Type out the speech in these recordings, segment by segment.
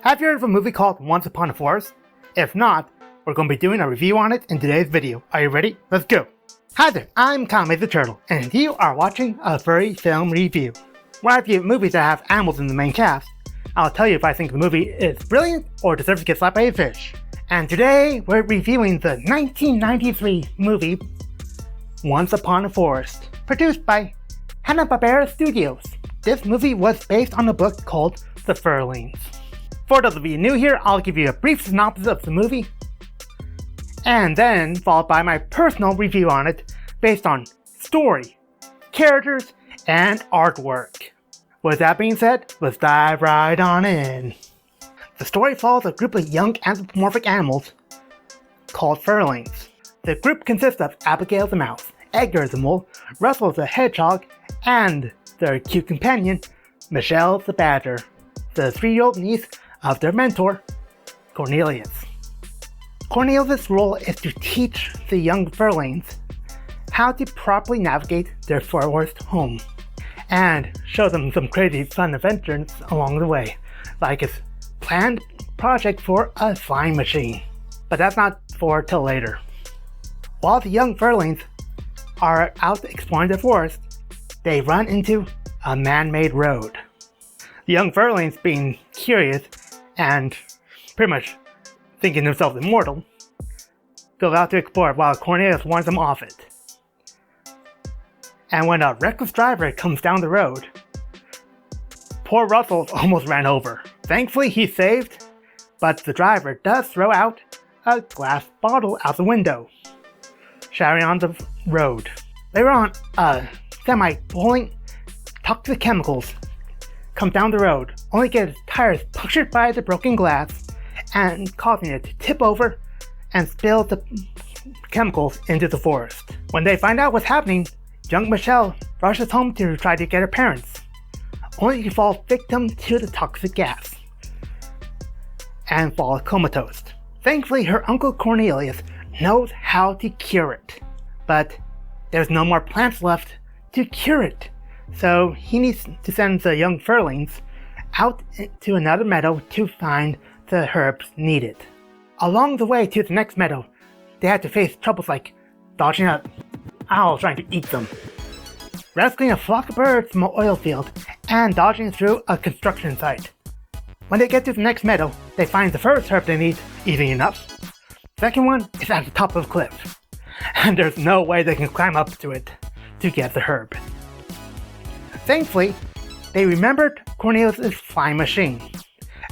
Have you heard of a movie called Once Upon a Forest? If not, we're going to be doing a review on it in today's video. Are you ready? Let's go! Hi there, I'm Kame the Turtle, and you are watching a Furry Film review, where I review movies that have animals in the main cast. I'll tell you if I think the movie is brilliant or deserves to get slapped by a fish. And today, we're reviewing the 1993 movie Once Upon a Forest, produced by Hanna-Barbera Studios. This movie was based on a book called The Furlings. For those of you new here, I'll give you a brief synopsis of the movie, and then followed by my personal review on it based on story, characters, and artwork. With that being said, let's dive right on in. The story follows a group of young anthropomorphic animals called Furlings. The group consists of Abigail the mouse, Edgar the mole, Russell the hedgehog, and their cute companion, Michelle the badger, the 3-year-old niece of their mentor, Cornelius. Cornelius' role is to teach the young Furlings how to properly navigate their forest home, and show them some crazy fun adventures along the way, like his planned project for a flying machine. But that's not for till later. While the young Furlings are out exploring the forest, they run into a man-made road. The young Furlings, being curious and pretty much thinking themselves immortal, go out to explore while Cornelius warns them off it. And when a reckless driver comes down the road, poor Russell almost ran over. Thankfully he's saved, but the driver does throw out a glass bottle out the window, shattering on the road. Later on, a semi-pulling toxic chemicals come down the road, only get its tires punctured by the broken glass and causing it to tip over and spill the chemicals into the forest. When they find out what's happening, young Michelle rushes home to try to get her parents, only to fall victim to the toxic gas and fall comatose. Thankfully, her uncle Cornelius knows how to cure it, but there's no more plants left to cure it, so he needs to send the young Furlings out to another meadow to find the herbs needed. Along the way to the next meadow, they had to face troubles like dodging an owl trying to eat them, rescuing a flock of birds from an oil field, and dodging through a construction site. When they get to the next meadow, they find the first herb they need easy enough. The second one is at the top of a cliff, and there's no way they can climb up to it to get the herb. Thankfully, they remembered Cornelius' flying machine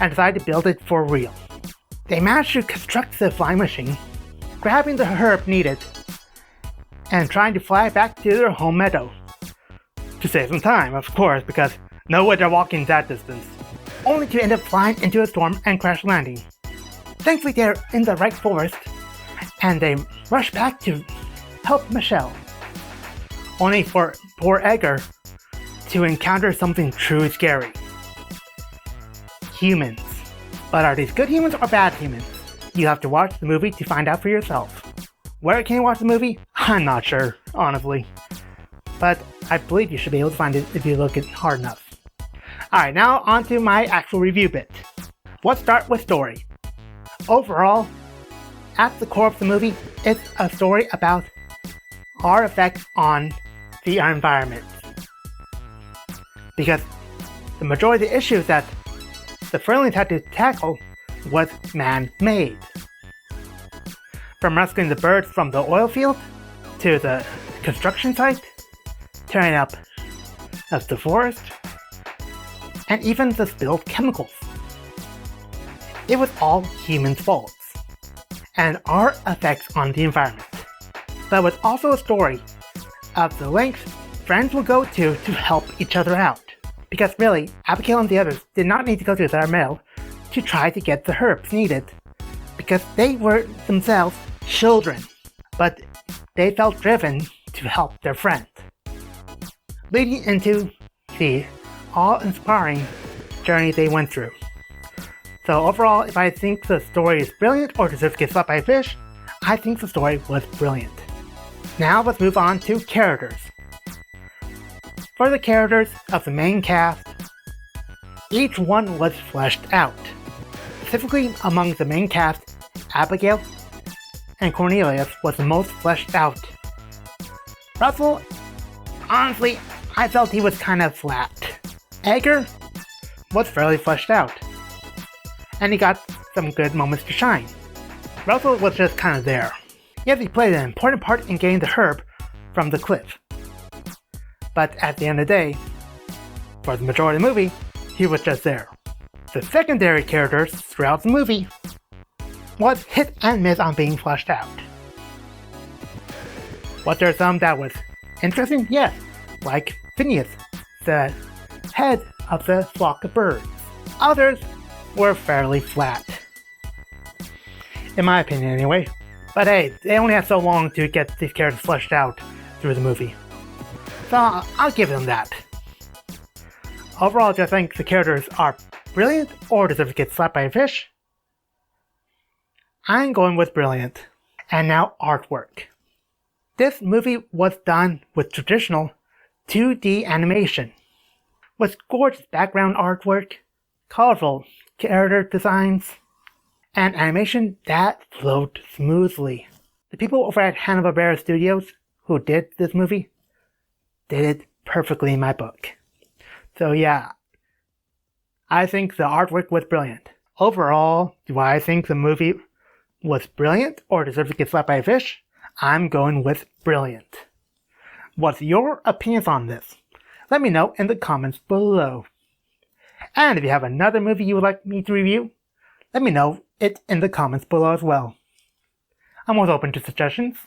and decided to build it for real. They managed to construct the flying machine, grabbing the herb needed, and trying to fly back to their home meadow. To save some time, of course, because no way they're walking that distance, only to end up flying into a storm and crash landing. Thankfully, they're in the right forest, and they rush back to help Michelle, only for poor Edgar to encounter something truly scary. Humans. But are these good humans or bad humans? You have to watch the movie to find out for yourself. Where can you watch the movie? I'm not sure, honestly. But I believe you should be able to find it if you look it hard enough. Alright, now on to my actual review bit. Let's start with story. Overall, at the core of the movie, it's a story about our effects on the environment. Because the majority of the issues that the Furlings had to tackle was man-made. From rescuing the birds from the oil field, to the construction site, tearing up of the forest, and even the spilled chemicals. It was all humans' faults, and our effects on the environment. But it was also a story of the lengths friends will go to help each other out. Because really, Abigail and the others did not need to go to their meadow to try to get the herbs needed, because they were themselves children, but they felt driven to help their friend, leading into the awe-inspiring journey they went through. So overall, if I think the story is brilliant or deserves to get slapped by a fish, I think the story was brilliant. Now let's move on to characters. For the characters of the main cast, each one was fleshed out. Specifically among the main cast, Abigail and Cornelius was the most fleshed out. Russell, honestly, I felt he was kind of flat. Edgar was fairly fleshed out, and he got some good moments to shine. Russell was just kind of there. Yes, he played an important part in getting the herb from the cliff. But at the end of the day, for the majority of the movie, he was just there. The secondary characters throughout the movie was hit and miss on being fleshed out. Was there some that was interesting? Yes, like Phineas, the head of the flock of birds. Others were fairly flat. In my opinion anyway. But hey, they only had so long to get these characters fleshed out through the movie. So I'll give them that. Overall, do I think the characters are brilliant or deserve to get slapped by a fish? I'm going with brilliant. And now artwork. This movie was done with traditional 2D animation, with gorgeous background artwork, colorful character designs, and animation that flowed smoothly. The people over at Hanna-Barbera Studios who did this movie did it perfectly in my book. So yeah, I think the artwork was brilliant. Overall, do I think the movie was brilliant or deserves to get slapped by a fish? I'm going with brilliant. What's your opinions on this? Let me know in the comments below. And if you have another movie you would like me to review, let me know it in the comments below as well. I'm always open to suggestions.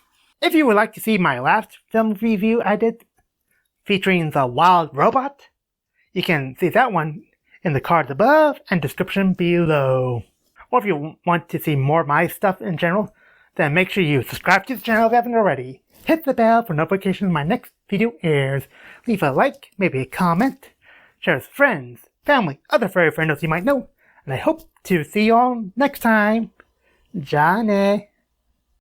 If you would like to see my last film review I did, featuring the wild robot, you can see that one in the cards above and description below. Or if you want to see more of my stuff in general, then make sure you subscribe to the channel if you haven't already. Hit the bell for notifications when my next video airs. Leave a like, maybe a comment. Share with friends, family, other furry friendos you might know. And I hope to see you all next time. Johnny.